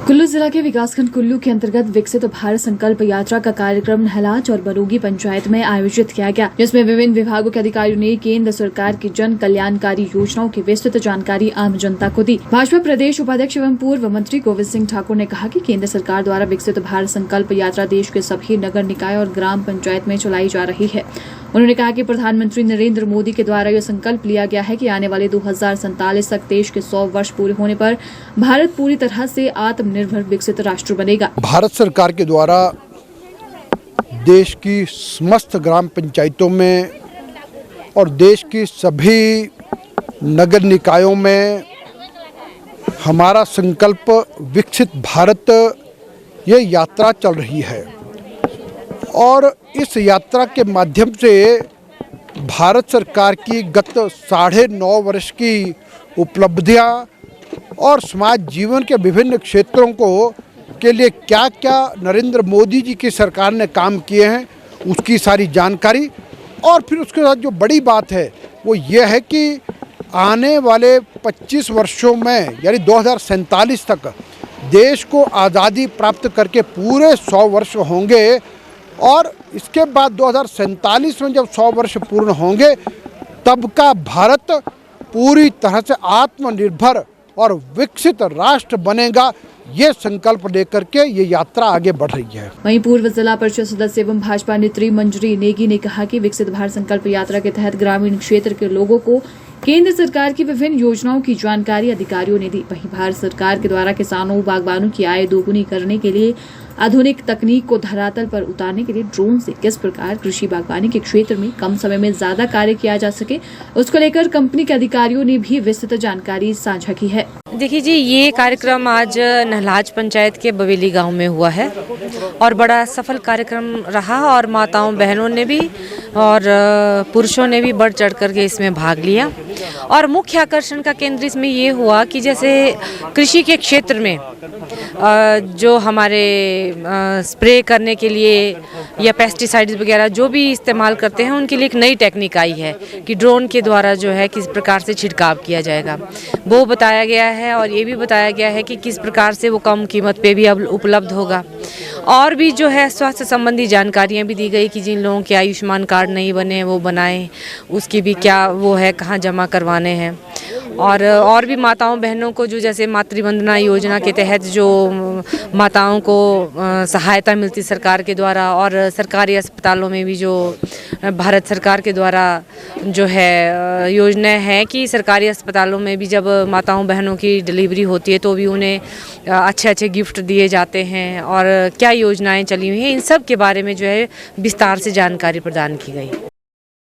कुल्लू जिला के विकासखंड कुल्लू के अंतर्गत विकसित भारत संकल्प यात्रा का कार्यक्रम नहलाच और बरोगी पंचायत में आयोजित किया गया, जिसमें विभिन्न विभागों के अधिकारियों ने केंद्र सरकार की जन कल्याणकारी योजनाओं की विस्तृत जानकारी आम जनता को दी। भाजपा प्रदेश उपाध्यक्ष एवं पूर्व मंत्री गोविंद सिंह ठाकुर ने कहा कि केंद्र सरकार द्वारा विकसित भारत संकल्प यात्रा देश के सभी नगर निकाय और ग्राम पंचायत में चलाई जा रही है। उन्होंने कहा कि प्रधानमंत्री नरेंद्र मोदी के द्वारा यह संकल्प लिया गया है कि आने वाले 2047 तक देश के 100 वर्ष पूरे होने पर भारत पूरी तरह से आत्मनिर्भर विकसित राष्ट्र बनेगा। भारत सरकार के द्वारा देश की समस्त ग्राम पंचायतों में और देश की सभी नगर निकायों में हमारा संकल्प विकसित भारत ये यात्रा चल रही है और इस यात्रा के माध्यम से भारत सरकार की गत 9.5 वर्ष की उपलब्धियां और समाज जीवन के विभिन्न क्षेत्रों के लिए क्या क्या नरेंद्र मोदी जी की सरकार ने काम किए हैं उसकी सारी जानकारी, और फिर उसके साथ जो बड़ी बात है वो ये है कि आने वाले 25 वर्षों में यानी 2047 तक देश को आज़ादी प्राप्त करके पूरे 100 वर्ष होंगे और इसके बाद 2047 में जब 100 वर्ष पूर्ण होंगे तब का भारत पूरी तरह से आत्मनिर्भर और विकसित राष्ट्र बनेगा। ये संकल्प लेकर के ये यात्रा आगे बढ़ रही है। वहीं पूर्व जिला परिषद सदस्य एवं भाजपा नेत्री मंजरी नेगी ने कहा कि विकसित भारत संकल्प यात्रा के तहत ग्रामीण क्षेत्र के लोगों को केंद्र सरकार की विभिन्न योजनाओं की जानकारी अधिकारियों ने दी। वहीं भारत सरकार के द्वारा किसानों बागबानों की आय दोगुनी करने के लिए आधुनिक तकनीक को धरातल पर उतारने के लिए ड्रोन से किस प्रकार कृषि बागवानी के क्षेत्र में कम समय में ज्यादा कार्य किया जा सके, उसको लेकर कंपनी के अधिकारियों ने भी विस्तृत जानकारी साझा की है। देखिए जी, ये कार्यक्रम आज नहलाच पंचायत के बवेली गांव में हुआ है और बड़ा सफल कार्यक्रम रहा और माताओं बहनों ने भी और पुरुषों ने भी बढ़ चढ़ करके इसमें भाग लिया। और मुख्य आकर्षण का केंद्र इसमें ये हुआ कि जैसे कृषि के क्षेत्र में जो हमारे स्प्रे करने के लिए या पेस्टिसाइड्स वगैरह जो भी इस्तेमाल करते हैं उनके लिए एक नई टेक्निक आई है कि ड्रोन के द्वारा जो है किस प्रकार से छिड़काव किया जाएगा वो बताया गया है। और ये भी बताया गया है कि किस प्रकार से वो कम कीमत पे भी अब उपलब्ध होगा। और भी जो है स्वास्थ्य संबंधी जानकारियाँ भी दी गई कि जिन लोगों के आयुष्मान कार्ड नहीं बने वो बनाएं, उसकी भी क्या वो है कहाँ जमा करवाने हैं। और भी माताओं बहनों को जो जैसे मातृवंदना योजना के तहत जो माताओं को सहायता मिलती सरकार के द्वारा और सरकारी अस्पतालों में भी जो भारत सरकार के द्वारा जो है योजना है कि सरकारी अस्पतालों में भी जब माताओं बहनों की डिलीवरी होती है तो भी उन्हें अच्छे अच्छे गिफ्ट दिए जाते हैं और क्या योजनाएं चली हुई हैं, इन सब के बारे में जो है विस्तार से जानकारी प्रदान की गई।